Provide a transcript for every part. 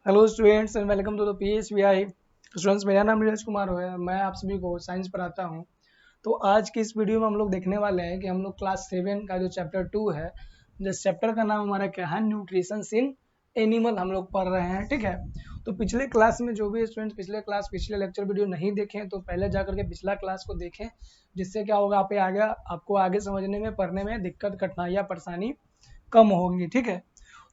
Hello students and welcome to the PSVI. Students, मेरा नाम नीरज कुमार है। मैं आप सभी को साइंस पढ़ाता हूं। तो आज की इस वीडियो में हम लोग देखने वाले हैं कि हम लोग क्लास 7 का जो चैप्टर 2 है, जिस चैप्टर का नाम हमारा क्या है, न्यूट्रिशन इन एनिमल, हम लोग पढ़ रहे हैं। ठीक है, तो पिछले क्लास में जो भी स्टूडेंट्स पिछले लेक्चर वीडियो नहीं देखें तो पहले जाकर के पिछला क्लास को देखें, जिससे क्या होगा, आपको आगे समझने में, पढ़ने में दिक्कत, कठिनाइयाँ, परेशानी कम होंगी। ठीक है,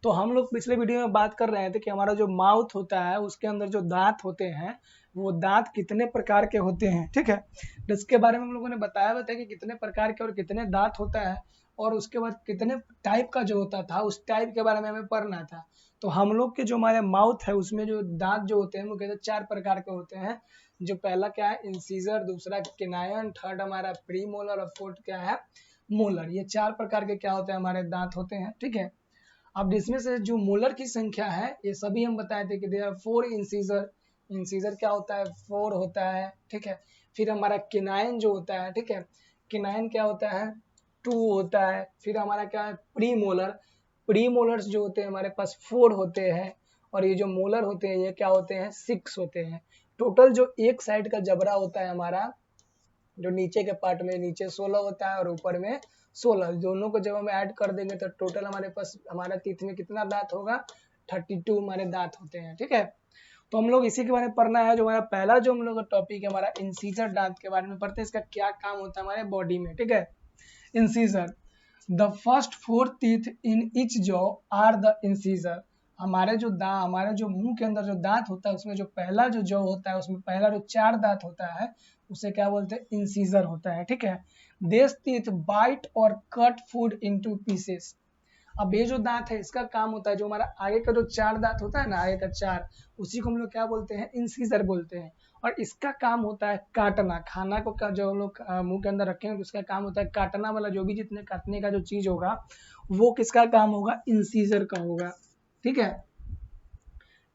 तो हम लोग पिछले वीडियो में बात कर रहे थे कि हमारा जो माउथ होता है उसके अंदर जो दांत होते हैं वो दांत कितने प्रकार के होते हैं। ठीक है, तो इसके बारे में हम लोगों ने बताया था कि कितने प्रकार के और कितने दांत होता है, और उसके बाद कितने टाइप का जो होता था उस टाइप के बारे में हमें पढ़ना था। तो हम लोग के जो हमारे माउथ है उसमें जो दांत जो होते हैं वो कहते हैं 4 प्रकार के होते हैं। जो पहला क्या है, इंसीजर, दूसरा केनायन, थर्ड हमारा प्रीमोलर और फोर्थ क्या है, मोलर। ये 4 प्रकार के क्या होते हैं, हमारे दांत होते हैं। ठीक है, अब इसमें से जो मोलर की संख्या है ये सभी हम बताए थे कि देयर आर 4 इंसीजर। इंसीजर क्या होता है, 4 होता है। ठीक है, फिर हमारा किनाइन जो होता है, ठीक है, किनाइन क्या होता है, 2 होता है। फिर हमारा क्या है, प्रीमोलर। प्रीमोलर्स जो होते हैं हमारे पास 4 होते हैं, और ये जो मोलर होते हैं ये क्या होते हैं, 6 होते हैं। टोटल जो एक साइड का जबड़ा होता है हमारा, जो नीचे के पार्ट में, नीचे 16 होता है और ऊपर में 16, दोनों को जब हम ऐड कर देंगे तो टोटल हमारे पास, हमारा टीथ में कितना दांत होगा, 32 हमारे दांत होते हैं। ठीक है, तो हम लोग इसी के बारे में पढ़ना है। जो हमारा पहला जो हम लोग का टॉपिक है, हमारा इंसीजर दांत के बारे में पढ़ते हैं, इसका क्या काम होता है हमारे बॉडी में। ठीक है, incisor, the first 4 teeth in each jaw are the incisor. हमारे जो मुंह के अंदर जो दांत होता है उसमें जो पहला जो जॉ होता है उसमें पहला जो 4 दांत होता है उसे क्या बोलते हैं, इंसीजर होता है। ठीक है, दिस टीथ बाइट और कट फूड इनटू पीसेस। अब ये जो दांत है इसका काम होता है, जो हमारा आगे का जो 4 दांत होता है ना, आगे का 4, उसी को हम लोग क्या बोलते हैं, इंसीजर बोलते हैं। और इसका काम होता है काटना, खाना को जो हम लोग मुंह के अंदर रखेंगे तो उसका काम होता है काटना वाला, जो भी जितने काटने का जो चीज होगा वो किसका काम होगा, इंसीजर का होगा। ठीक है,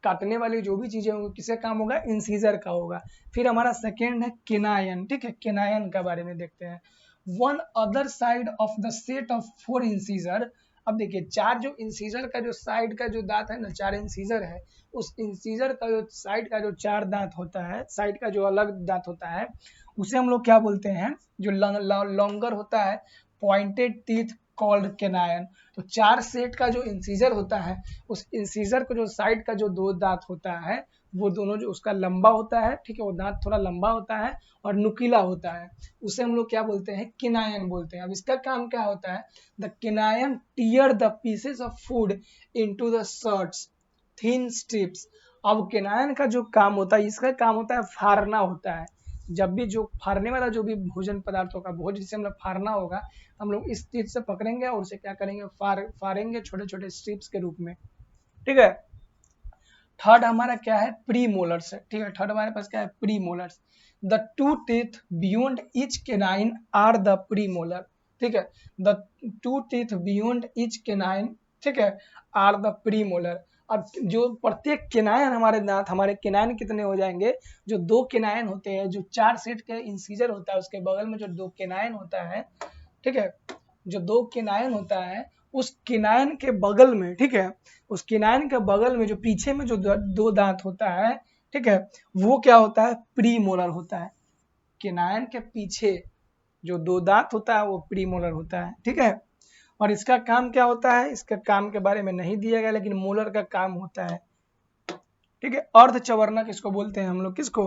काटने वाली जो भी चीजें होंगी किसका काम होगा, इंसीजर का होगा। फिर हमारा सेकेंड है केनायन। ठीक है, केनायन के बारे में देखते हैं। One other side of the set of 4 incisor. अब देखिए, 4 जो इंसीजर का जो साइड का जो दांत है ना, 4 इंसीजर है, उस इंसीजर का जो साइड का जो 4 दांत होता है, साइड का जो अलग दांत होता है उसे हम लोग क्या बोलते हैं, जो लॉन्गर होता है, पॉइंटेड टीथ कॉल्ड केनायन। तो 4 सेट का जो इंसीजर होता है, उस इंसीजर को जो साइड का जो 2 दांत होता है वो दोनों जो उसका लंबा होता है, ठीक है, वो दांत थोड़ा लंबा होता है और नुकीला होता है, उसे हम लोग क्या बोलते हैं, किनायन बोलते हैं। अब इसका काम क्या होता है, the canine tear the pieces of food into the shorts thin strips. अब किनायन का जो काम होता है, इसका काम होता है फाड़ना होता है। जब भी जो फाड़ने वाला जो भी भोजन पदार्थों का भोज जिसे हम लोग फाड़ना होगा, हम लोग इस चीज से पकड़ेंगे और उसे क्या करेंगे, फाड़ेंगे छोटे छोटे स्ट्रिप्स के रूप में। ठीक है, थर्ड हमारा क्या है, प्री मोलर्स है। ठीक है, थर्ड हमारे पास क्या है, premolars. The 2 teeth beyond each canine are the premolar. ठीक है, the 2 teeth beyond each canine, ठीक है, आर द प्री मोलर। अब जो प्रत्येक केनायन हमारे दांत, हमारे केनायन कितने हो जाएंगे, जो 2 केनायन होते हैं, जो 4 सेट के इंसीजर होता है उसके बगल में जो 2 केनायन होता है, ठीक है, जो 2 केनायन होता है उस किनायन के बगल में, ठीक है, उस किनायन के बगल में जो पीछे में जो 2 दांत होता है, ठीक है, वो क्या होता है, प्रीमोलर होता है। किनायन के पीछे जो 2 दांत होता है वो प्रीमोलर होता है। ठीक है, और इसका काम क्या होता है, इसका काम के बारे में नहीं दिया गया, लेकिन मोलर का काम होता है। ठीक है, अर्ध चवर्णा किसको बोलते हैं हम लोग, किसको,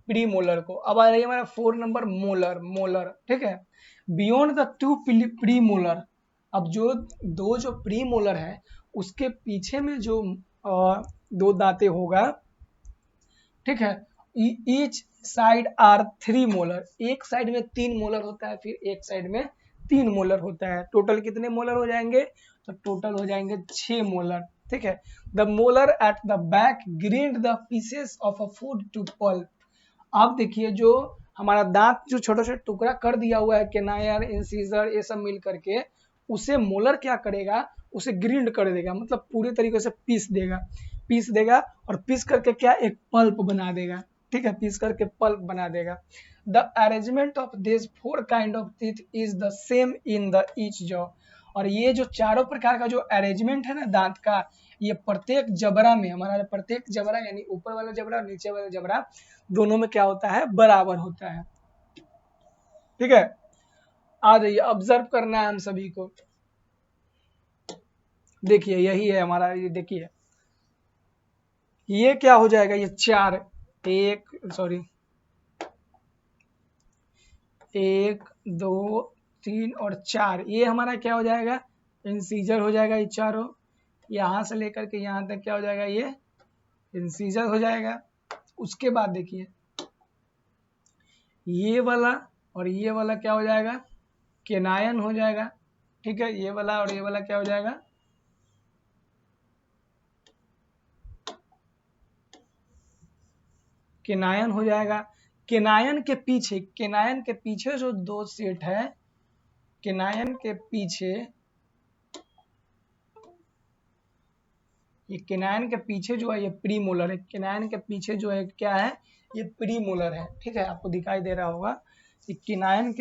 प्रीमोलर को। अब आ रही है हमारा 4 नंबर, मोलर। मोलर, ठीक है, बियॉन्ड द 2 प्रीमोलर। अब जो 2 जो प्रीमोलर है उसके पीछे में जो 2 दांतें होगा, ठीक है, ईच साइड आर 3 मोलर। एक साइड में 3 मोलर होता है, फिर एक साइड में 3 मोलर होता है। टोटल कितने मोलर हो जाएंगे, तो टोटल हो जाएंगे 6 मोलर। ठीक है, the molar at the back grind the pieces of a food to pulp. अब देखिए, जो हमारा दांत जो छोटा छोटा टुकड़ा कर दिया हुआ है, केनायर, इंसीजर, ये सब मिल करके, उसे मोलर क्या करेगा, उसे ग्रिंड कर देगा, मतलब पूरी तरीके से पीस देगा और पीस करके क्या, एक पल्प बना देगा। ठीक है, पीस करके पल्प बना देगा। The arrangement of this 4 kind of teeth is the same in the each jaw. और ये जो चारों प्रकार का जो अरेंजमेंट है ना दांत का, ये प्रत्येक जबड़ा में, हमारा प्रत्येक जबड़ा यानी ऊपर वाला जबड़ा और नीचे वाला जबड़ा दोनों में क्या होता है, बराबर होता है। ठीक है, आ जाइए, ऑब्जर्व करना है हम सभी को। देखिए यही है हमारा, ये देखिए ये क्या हो जाएगा, ये 4, 1 2 3 और 4, ये हमारा क्या हो जाएगा, इंसीजर हो जाएगा। ये चारों यहाँ से लेकर के यहाँ तक क्या हो जाएगा, ये इंसीजर हो जाएगा। उसके बाद देखिए ये वाला और ये वाला क्या हो जाएगा, केनायन हो जाएगा। ठीक है, ये वाला और ये वाला क्या हो जाएगा, केनायन हो जाएगा। केनायन के पीछे जो 2 सेट है, केनायन के पीछे, ये केनायन के पीछे जो है ये प्रीमोलर है। केनायन के पीछे जो है क्या है, ये प्रीमोलर है। ठीक है, आपको दिखाई दे रहा होगा ये केनायन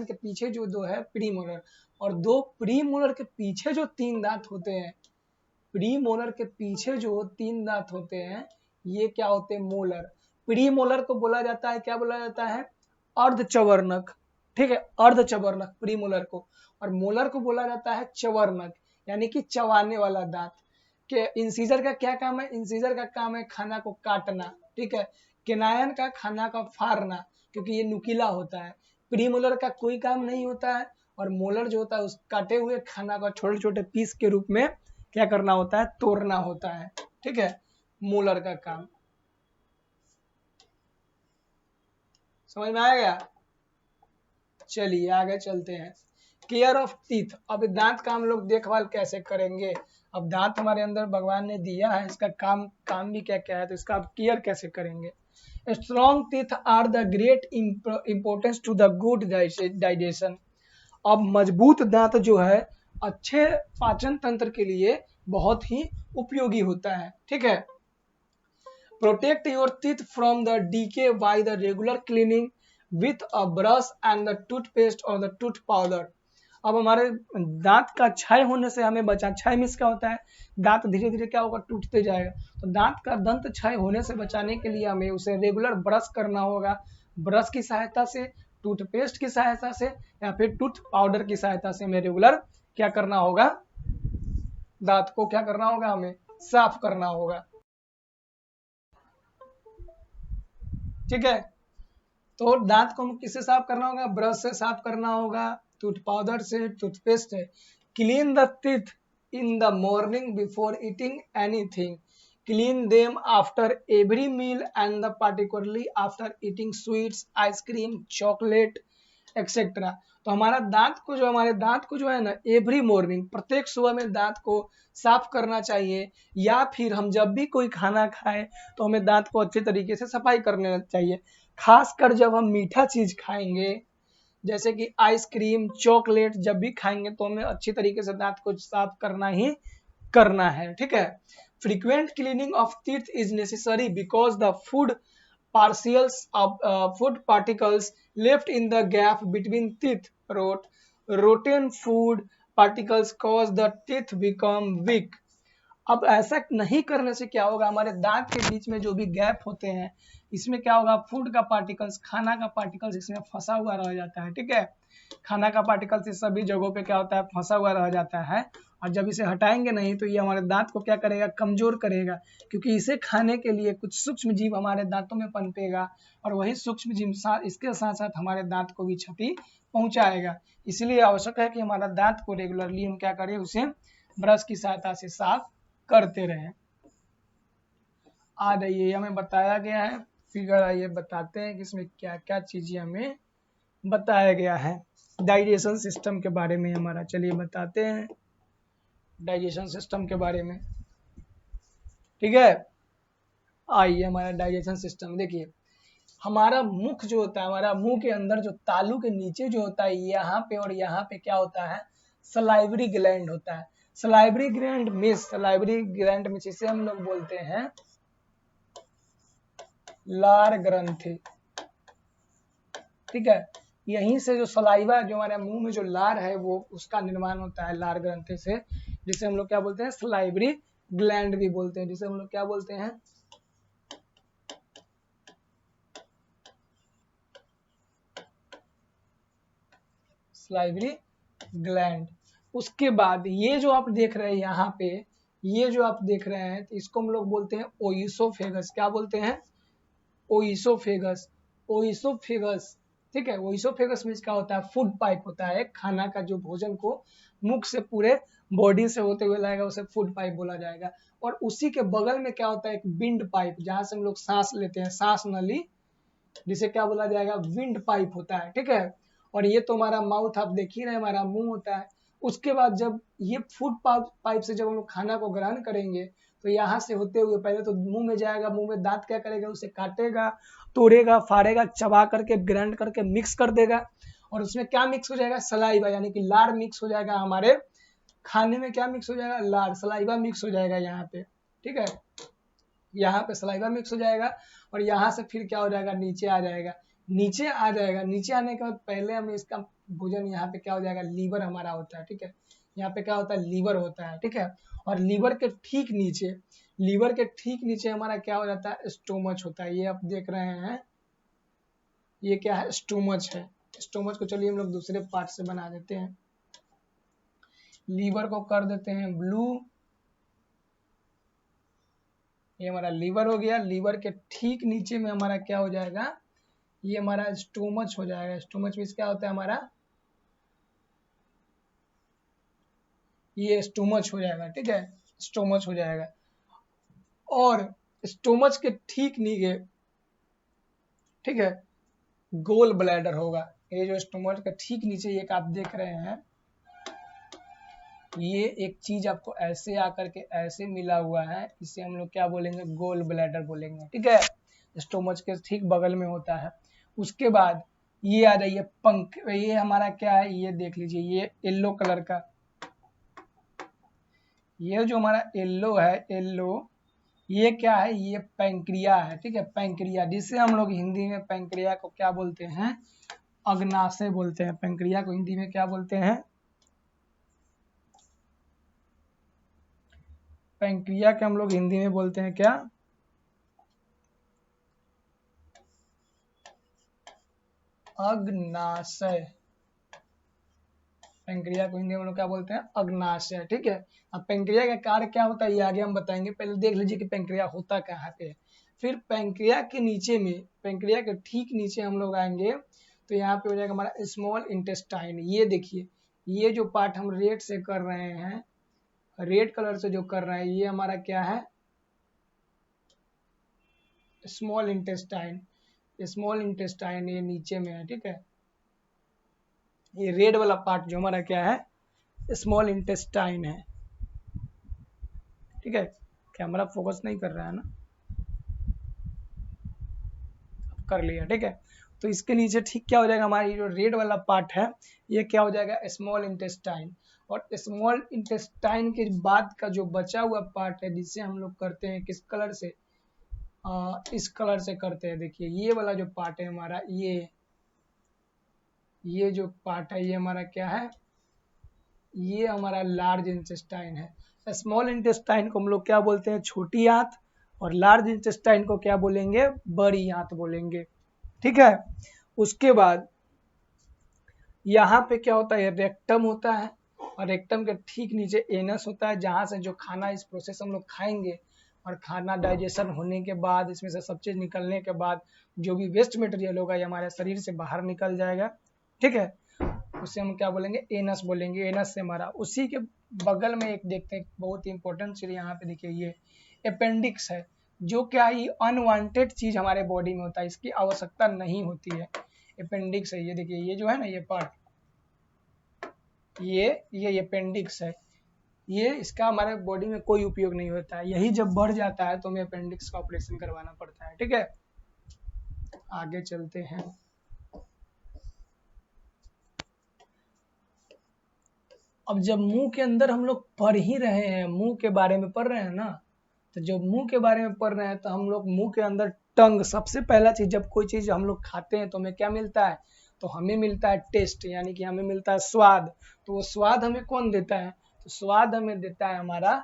के पीछे जो 2 है प्रीमोलर, और 2 प्रीमोलर के पीछे जो 3 दांत होते हैं, प्रीमोलर के पीछे जो 3 दांत होते हैं ये क्या होते हैं, मोलर। प्रीमोलर को बोला जाता है, क्या बोला जाता है, अर्धचवर्णक। ठीक है, अर्धचवर्णक प्रीमोलर को, और मोलर को बोला जाता है चवर्णक, यानी कि चबाने वाला दांत। के इंसीजर का क्या काम है, इंसीजर का काम है खाना को काटना। ठीक है, केनायन का खाना का फाड़ना, क्योंकि ये नुकीला होता है। प्रीमोलर का कोई काम नहीं होता है, और मोलर जो होता है उस काटे हुए खाना का छोटे छोटे पीस के रूप में क्या करना होता है, तोड़ना होता है। ठीक है, मोलर का काम। समझ में आएगा? चलिए आगे चलते हैं। Care of teeth. अब दांत का हम लोग देखभाल कैसे करेंगे। अब दांत हमारे अंदर भगवान ने दिया है, इसका काम भी क्या क्या है, तो इसका आप केयर कैसे करेंगे। Strong teeth are the great importance to the good digestion. अब मजबूत दांत जो है अच्छे पाचन तंत्र के लिए बहुत ही उपयोगी होता है। ठीक है, protect your teeth from the decay by the regular cleaning with a brush and the toothpaste और द टूथ पाउडर। अब हमारे दांत का क्षय होने से हमें बचा, क्षय मीन्स क्या होता है, दांत धीरे धीरे क्या होगा, टूटते जाएगा। तो दांत का दंत क्षय होने से बचाने के लिए हमें उसे रेगुलर ब्रश करना होगा, ब्रश की सहायता से, टूथपेस्ट की सहायता से, या फिर टूथ पाउडर की सहायता से हमें रेगुलर क्या करना होगा, दांत को क्या करना होगा, हमें साफ करना होगा। ठीक है, तो दांत को किससे साफ करना होगा, ब्रश से साफ करना होगा, टूथ पाउडर से, टूथपेस्ट से। Clean the teeth in the morning before eating anything, clean them after every meal and the particularly after eating sweets, ice cream, chocolate etcetera. तो हमारे दांत को जो है ना, एवरी मॉर्निंग, प्रत्येक सुबह में दांत को साफ करना चाहिए, या फिर हम जब भी कोई खाना खाएं तो हमें दांत को अच्छे तरीके से सफाई करना चाहिए। खासकर जब हम मीठा चीज खाएंगे, जैसे कि आइसक्रीम, चॉकलेट, जब भी खाएंगे तो हमें अच्छी तरीके से दांत को साफ करना ही करना है। ठीक है, frequent cleaning of teeth is necessary because the food food particles left in the gap between teeth rotten food particles cause the teeth become weak। अब ऐसा नहीं करने से क्या होगा, हमारे दांत के बीच में जो भी गैप होते हैं इसमें क्या होगा, फूड का पार्टिकल्स, खाना का पार्टिकल्स इसमें फंसा हुआ रह जाता है। ठीक है, खाना का पार्टिकल्स इस सभी जगहों पे क्या होता है, फंसा हुआ रह जाता है, और जब इसे हटाएंगे नहीं तो ये हमारे दांत को क्या करेगा, कमजोर करेगा, क्योंकि इसे खाने के लिए कुछ सूक्ष्म जीव हमारे दांतों में पनपेगा, और वही सूक्ष्म जीव इसके साथ साथ हमारे दांत को भी क्षति पहुंचाएगा। इसलिए आवश्यक है कि हमारा दांत को रेगुलरली हम क्या करें, उसे ब्रश की सहायता से साफ करते रहें। आ जाइए, हमें बताया गया है फिगर, आइए बताते हैं कि इसमें क्या क्या चीजें हमें बताया गया है डाइजेशन सिस्टम के बारे में हमारा। चलिए बताते हैं डाइजेशन सिस्टम के बारे में। ठीक है, आइए हमारा डाइजेशन सिस्टम देखिए, हमारा मुख जो होता है, हमारा मुंह के अंदर जो तालू के नीचे जो होता है, यहाँ पे और यहाँ पे क्या होता है, सलाइवरी ग्लैंड होता है। सलाइवरी ग्लैंड में जिसे हम लोग बोलते हैं लार ग्रंथि। ठीक है, यहीं से जो सलाइवा, जो हमारे मुंह में जो लार है, वो उसका निर्माण होता है लार ग्रंथि से, जिसे हम लोग क्या बोलते हैं, सलाइवरी ग्लैंड भी बोलते हैं, जिसे हम लोग क्या बोलते हैं, सलाइवरी ग्लैंड। उसके बाद ये जो आप देख रहे हैं यहाँ पे, ये जो आप देख रहे हैं, तो इसको हम लोग बोलते हैं ओइसोफेगस। क्या बोलते हैं, ओइसोफेगस। ओइसोफेगस, ठीक है। ओइसोफेगस में क्या होता है, फूड पाइप होता है, खाना का जो भोजन को मुख से पूरे बॉडी से होते हुए लाएगा, उसे फूड पाइप बोला जाएगा। और उसी के बगल में क्या होता है, एक विंड पाइप, जहां से हम लोग सांस लेते हैं, सांस नली, जिसे क्या बोला जाएगा, विंड पाइप होता है, ठीक है। और ये तो हमारा माउथ, आप देख ही रहे हैं, हमारा मुंह होता है। उसके बाद जब ये फूड पाइप से जब हम लोग खाना को ग्रहण करेंगे, तो यहाँ से होते हुए पहले तो मुंह में जाएगा, मुंह में दांत क्या करेगा, उसे काटेगा, तोड़ेगा, फाड़ेगा, चबा करके ग्राइंड करके मिक्स कर देगा। और उसमें क्या मिक्स हो जाएगा, सलाइवा, यानी कि लार मिक्स हो जाएगा। हमारे खाने में क्या मिक्स हो जाएगा, लार, सलाइवा मिक्स हो जाएगा यहाँ पे, ठीक है। यहाँ पे सलाइवा मिक्स हो जाएगा और यहाँ से फिर क्या हो जाएगा, नीचे आ जाएगा। नीचे आ जाएगा, नीचे आने के बाद पहले हमें इसका भोजन, यहाँ पे क्या हो जाएगा, लीवर हमारा होता है, ठीक है। यहाँ पे क्या होता है, लीवर होता है, ठीक है। और लीवर के ठीक नीचे, लीवर के ठीक नीचे हमारा क्या हो जाता है, स्टोमच होता है। ये आप देख रहे हैं, ये क्या है, स्टोमच है। स्टोमच को चलिए हम लोग दूसरे पार्ट से बना देते हैं। लीवर को कर देते हैं ब्लू, ये हमारा लीवर हो गया। लीवर के ठीक नीचे में हमारा क्या हो जाएगा, ये हमारा स्टोमच हो जाएगा। स्टोमच में क्या होता है हमारा, ये स्टोमच हो जाएगा, ठीक है, स्टोमच हो जाएगा। और स्टोमच के ठीक नीचे, ठीक है, गोल ब्लैडर होगा। ये जो स्टोमच के ठीक नीचे एक आप देख रहे हैं, ये एक चीज आपको ऐसे आकर के ऐसे मिला हुआ है, इसे हम लोग क्या बोलेंगे, गोल ब्लैडर बोलेंगे, ठीक है। स्टोमच के ठीक बगल में होता है। उसके बाद ये आ जाइए पंख, ये हमारा क्या है, ये देख लीजिए, ये येलो कलर का, ये जो हमारा येलो है, येलो, ये क्या है, ये पैंक्रिया है, ठीक है, पैंक्रिया, जिसे हम लोग हिंदी में पैंक्रिया को क्या बोलते हैं, अग्नाशय बोलते हैं। पैंक्रिया को हिंदी में क्या बोलते हैं, पैंक्रिया के हम लोग हिंदी में बोलते हैं क्या, अग्नाशय। पैंक्रिया को हिंदी में हम लोग क्या बोलते हैं, अग्नाशय, ठीक है। अब पैंक्रिया का कार्य क्या होता है, ये आगे हम बताएंगे। पहले देख लीजिए कि पैंक्रिया होता कहाँ पे है। फिर पैंक्रिया के नीचे में, पैंक्रिया के ठीक नीचे हम लोग आएंगे, तो यहाँ पे हो जाएगा हमारा स्मॉल इंटेस्टाइन। ये देखिए, ये जो पार्ट हम रेड से कर रहे हैं, रेड कलर से जो कर रहे हैं, ये हमारा क्या है, स्मॉल इंटेस्टाइन। स्मॉल इंटेस्टाइन ये नीचे में है, ठीक है। ये रेड वाला पार्ट जो हमारा क्या है, स्मॉल इंटेस्टाइन है, ठीक है। कैमरा फोकस नहीं कर रहा है ना, कर लिया, ठीक है। तो इसके नीचे ठीक क्या हो जाएगा, हमारी जो रेड वाला पार्ट है, ये क्या हो जाएगा, स्मॉल इंटेस्टाइन। और स्मॉल इंटेस्टाइन के बाद का जो बचा हुआ पार्ट है, जिसे हम लोग करते हैं किस कलर से, इस कलर से करते हैं। देखिए ये वाला जो पार्ट है हमारा, ये जो पार्ट है, ये हमारा क्या है, ये हमारा लार्ज इंटेस्टाइन है। स्मॉल इंटेस्टाइन को हम लोग क्या बोलते हैं, छोटी आंत, और लार्ज इंटेस्टाइन को क्या बोलेंगे, बड़ी आंत बोलेंगे, ठीक है। उसके बाद यहाँ पे क्या होता है, रेक्टम होता है, और रेक्टम के ठीक नीचे एनस होता है, जहां से जो खाना, इस प्रोसेस हम लोग खाएंगे, और खाना डाइजेशन होने के बाद, इसमें से सब चीज निकलने के बाद, जो भी वेस्ट मटेरियल होगा ये हमारे शरीर से बाहर निकल जाएगा, ठीक है। उसे हम क्या बोलेंगे, एनस बोलेंगे। एनस से हमारा, उसी के बगल में एक देखते हैं बहुत ही इंपॉर्टेंट चीज, यहाँ पे देखिए, ये अपेंडिक्स है, जो क्या है, ये अनवांटेड चीज हमारे बॉडी में होता है, इसकी आवश्यकता नहीं होती है। अपेंडिक्स है, ये देखिए, ये जो है ना, ये पार्ट, ये अपेंडिक्स है, ये इसका हमारे बॉडी में कोई उपयोग नहीं होता है। यही जब बढ़ जाता है तो हमें अपेंडिक्स का ऑपरेशन करवाना पड़ता है, ठीक है। आगे चलते हैं। अब जब मुंह के अंदर हम लोग पढ़ ही रहे हैं, मुंह के बारे में पढ़ रहे हैं ना, तो जब मुंह के बारे में पढ़ रहे हैं, तो हम लोग मुंह के अंदर टंग, सबसे पहला चीज, जब कोई चीज हम लोग खाते हैं तो हमें क्या मिलता है, तो हमें मिलता है टेस्ट, यानी कि हमें मिलता है स्वाद। तो वो स्वाद हमें कौन देता है? तो स्वाद हमें देता है हमारा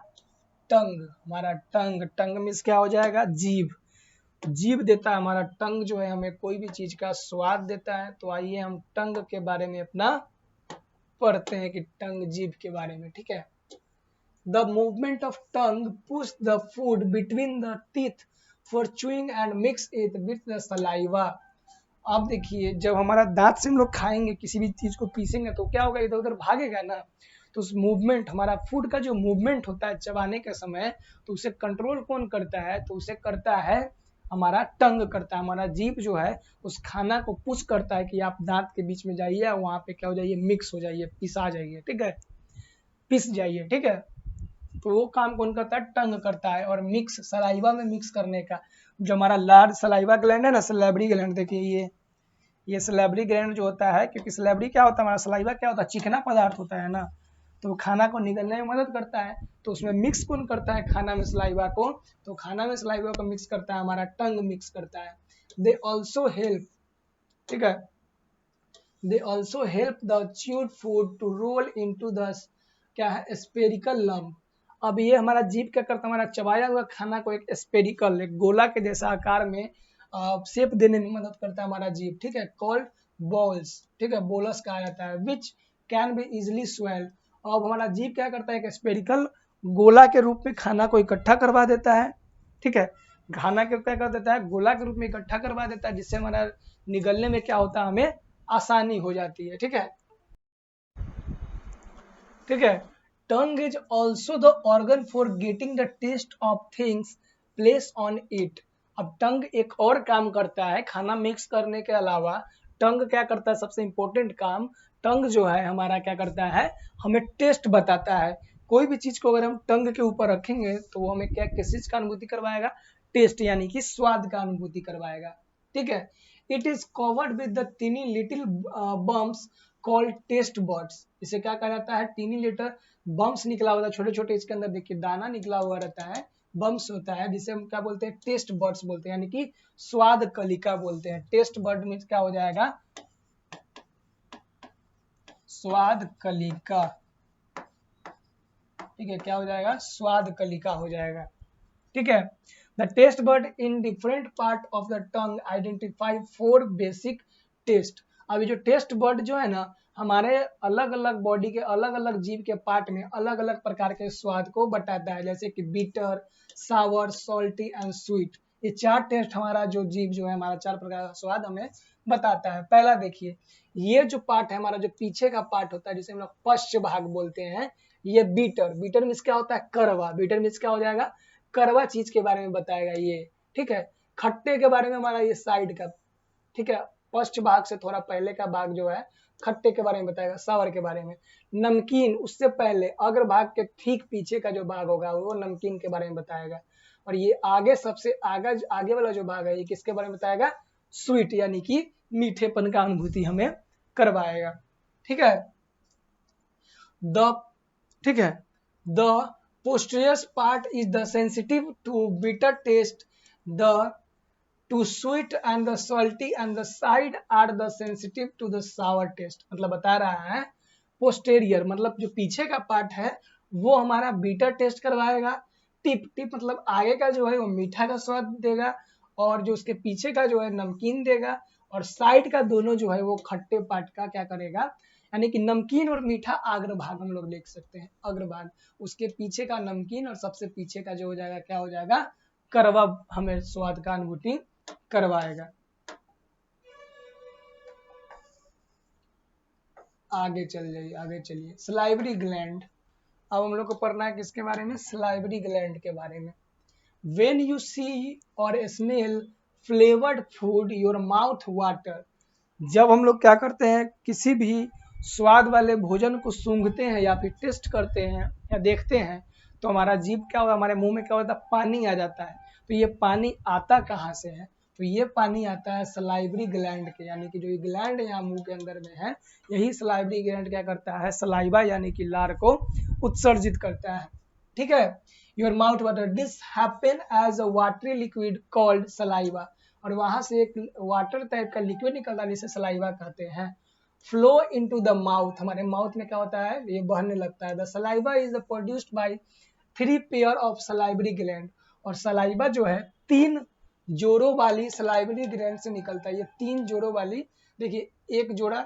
टंग। हमारा टंग, टंग मीन्स क्या हो जाएगा? जीभ। जीभ देता है हमारा टंग, जो है हमें कोई भी चीज का स्वाद देता है। तो आइए हम टंग के बारे में अपना पढ़ते हैं कि टंग, जीभ के बारे में। ठीक है, the movement of tongue push the food between the teeth for chewing and mix it with the saliva. अब देखिए, जब हमारा दांत से हम लोग खाएंगे, किसी भी चीज को पीसेंगे, तो क्या होगा? इधर उधर भागेगा ना। तो उस मूवमेंट, हमारा फूड का जो मूवमेंट होता है चबाने के समय, तो उसे कंट्रोल कौन करता है? तो उसे करता है हमारा टंग करता है। हमारा जीभ जो है उस खाना को पुश करता है कि आप दांत के बीच में जाइए, वहां पे क्या हो जाइए? मिक्स हो जाइए, पिसा जाइए। ठीक है, पिस जाइए। ठीक है, तो वो काम कौन करता है? टंग करता है। और मिक्स, सलाइवा में मिक्स करने का, जो हमारा लार्ज सलाइवा ग्लैंड है ना, सलेबरी ग्लैंड, देखिए ये सलेबरी ग्लैंड जो होता है, क्योंकि सलेबरी क्या होता है? हमारा सलाइवा क्या होता है? चिकना पदार्थ होता है ना, तो वो खाना को निगलने में मदद करता है। तो उसमें मिक्स कौन करता है खाना में सलाइवा को? तो खाना में सलाइवा को मिक्स करता है हमारा टंग, मिक्स करता है। दे ऑल्सो हेल्प, ठीक है, they also help the chewed food to roll into the क्या है? Spherical lump. अब ये हमारा जीभ क्या करता है? हमारा चबाया हुआ खाना को एक स्पेरिकल, एक गोला के जैसा आकार में शेप देने में मदद करता है हमारा जीभ। ठीक है, कॉल्ड बॉल्स। ठीक है, बोलस कहा जाता है, which can be easily swelled. अब हमारा जीभ क्या करता है? एक स्पेरिकल गोला के रूप में खाना को इकट्ठा करवा देता है। ठीक है, खाना को क्या कर देता है? गोला के रूप में इकट्ठा करवा देता है, जिससे हमारा निगलने में क्या होता है? हमें आसानी हो जाती है। ठीक है, ठीक है, tongue is also the organ for getting the taste of things place on it. अब टंग एक और काम करता है खाना मिक्स करने के अलावा। टंग क्या करता है? सबसे इंपॉर्टेंट काम, टंग जो है हमारा क्या करता है? हमें टेस्ट बताता है। कोई भी चीज को अगर हम टंग के ऊपर रखेंगे तो वो हमें क्या, किस चीज का अनुभूति करवाएगा? टेस्ट, यानी कि स्वाद का अनुभूति करवाएगा। ठीक है, it is covered with the टिनी little bumps called taste buds. इसे क्या कहा जाता है? टीनी लिटर बम्प्स निकला हुआ था, छोटे छोटे, इसके अंदर देखिए दाना निकला हुआ रहता है, बम्प्स होता है, जिसे हम क्या बोलते हैं? टेस्ट बर्ड्स बोलते हैं, यानी कि स्वाद कलिका बोलते हैं। टेस्ट बर्ड मीन्स क्या हो जाएगा? स्वाद कलिका। ठीक है, क्या हो जाएगा? स्वाद कलिका हो जाएगा। ठीक है, the taste bud in different part of the tongue identify 4 basic taste. अभी जो टेस्ट बर्ड जो है ना, हमारे अलग अलग बॉडी के अलग अलग जीव के पार्ट में अलग अलग प्रकार के स्वाद को बताता है, जैसे कि bitter, sour, salty and sweet. ये 4 टेस्ट हमारा जो जीव जो है, हमारा 4 प्रकार का स्वाद हमें बताता है। पहला देखिए, ये जो पार्ट है हमारा, जो पीछे का पार्ट होता है, जिसे हम लोग पश्च भाग बोलते हैं, ये बीटर। बीटर मीन्स क्या होता है? कड़वा। बीटर मीन्स क्या हो जाएगा? कड़वा चीज के बारे में बताएगा ये। ठीक है, खट्टे के बारे में हमारा ये साइड का, ठीक है, फर्स्ट भाग से थोड़ा पहले का भाग जो है खट्टे के बारे में बताएगा, सावर के बारे में। नमकीन, उससे पहले अग्र भाग के ठीक पीछे का जो भाग होगा वो नमकीन के बारे में बताएगा। और ये आगे, सबसे आगे वाला जो भाग है, ये किसके बारे में बताएगा? स्वीट, यानी कि मीठेपन का अनुभूति हमें करवाएगा। ठीक है, द ठीक है, the posterior part is the sensitive to bitter taste, the to sweet and the salty, and the side are the sensitive to the sour taste। मतलब बता रहा है पोस्टेरियर मतलब जो पीछे का पार्ट है वो हमारा बीटर टेस्ट करवाएगा। टिप, टिप मतलब आगे का जो है वो मीठा का स्वाद देगा, और जो उसके पीछे का जो है नमकीन देगा, और साइड का दोनों जो है वो खट्टे पार्ट का क्या करेगा? यानी कि नमकीन और मीठा अग्रभाग हम लोग देख सकते हैं, अग्रभाग, उसके पीछे का नमकीन और सबसे पीछे का जो हो जाएगा क्या हो जाएगा? कड़वा हमें स्वाद का अनुभूति करवाएगा। आगे चल जाइए, आगे चलिए, सलाइवरी ग्लैंड। अब हम लोग को पढ़ना है किसके बारे में? सलाइवरी ग्लैंड के बारे में। When you see or smell flavored food, your mouth water। जब हम लोग क्या करते हैं? किसी भी स्वाद वाले भोजन को सूंघते हैं या फिर टेस्ट करते हैं या देखते हैं, तो हमारा जीभ क्या होगा? हमारे मुंह में क्या होता है? पानी आ जाता है। तो ये पानी आता कहाँ से है? तो ये पानी आता है सलाइवरी ग्लैंड के, यानी कि जो ये ग्लैंड यहाँ मुंह के अंदर में है, यही सलाइवरी ग्लैंड क्या करता है? सलाइवा यानी कि लार को उत्सर्जित करता है। ठीक है, your mouth water, this happen as a watery liquid called saliva. और वहां से एक वाटर टाइप का लिक्विड निकलता है जिसे सलाइवा कहते हैं। फ्लो इनटू द माउथ, हमारे माउथ में क्या होता है, ये बहने लगता है। The saliva is produced by 3 pair of salivary gland, और सलाइवा जो है 3 जोड़ों वाली सलाइवरी ग्लैंड से निकलता है। ये 3 जोड़ों वाली, देखिए एक जोड़ा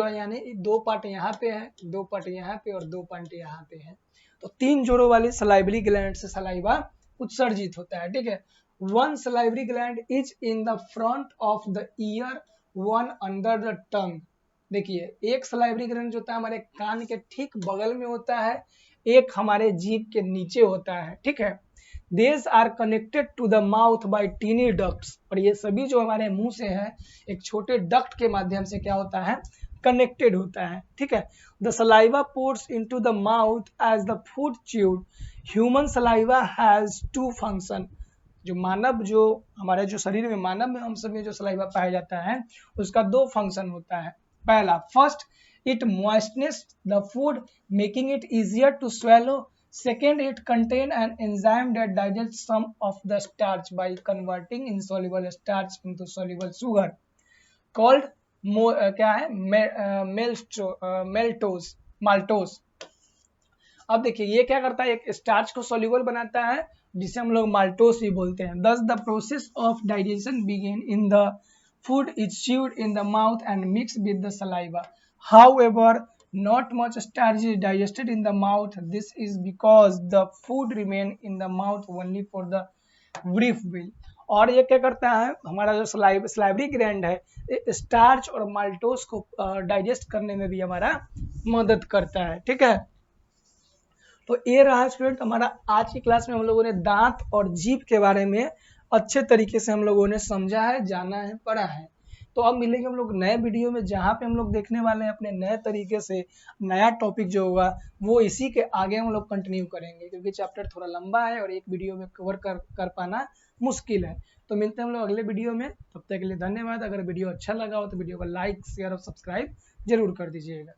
यानी 2 पार्ट यहाँ पे है, 2 पार्ट यहाँ पे और 2 पार्ट यहाँ पे है। तो 3 जोड़ों वाली सलाइवरी ग्लैंड से सलाइवा उत्सर्जित होता है, ठीक है। One salivary gland is in the front of the year, one under the tongue. देखिए एक सलाइवरी ग्लैंड जो होता है हमारे कान के ठीक बगल में होता है, एक हमारे जीभ के नीचे होता है, ठीक है। These are connected to the mouth by teeny ducts, और ये सभी जो हमारे मुंह से है एक छोटे डक्ट के माध्यम से क्या होता है, कनेक्टेड होता है, ठीक है। The saliva pours into the mouth as the food chewed. Human saliva has 2 function. जो मानव, जो हमारे जो शरीर में मानव में हम सब में जो सलाइवा पाया जाता है उसका 2 फंक्शन होता है। पहला, first it moistens the food making it easier to swallow. Second, it contain an enzyme that digests some of the starch by converting insoluble starch into soluble sugar, called क्या है, maltose। अब देखिए ये क्या करता है, एक स्टार्च को सोल्यूबल बनाता है जिसे हम लोग माल्टोस भी बोलते हैं। Thus the process of digestion begin in the food is chewed in the mouth and mixed with the saliva. However, not much starch is digested in the mouth. This is because the food remain in the mouth only for the brief while. और ये क्या करता है, हमारा जो salivary gland है starch और maltose को डाइजेस्ट करने में भी हमारा मदद करता है, ठीक है। तो ये रहा स्टूडेंट हमारा आज की क्लास में, हम लोगों ने दांत और जीभ के बारे में अच्छे तरीके से हम लोगों ने समझा है, जाना है, पढ़ा है। तो अब मिलेंगे हम लोग नए वीडियो में जहाँ पे हम लोग देखने वाले हैं अपने नए तरीके से नया टॉपिक जो होगा वो इसी के आगे हम लोग कंटिन्यू करेंगे, क्योंकि चैप्टर थोड़ा लंबा है और एक वीडियो में कवर कर पाना मुश्किल है। तो मिलते हैं हम लोग अगले वीडियो में, तब तक के लिए धन्यवाद। अगर वीडियो अच्छा लगा हो तो वीडियो को लाइक, शेयर और सब्सक्राइब जरूर कर दीजिएगा।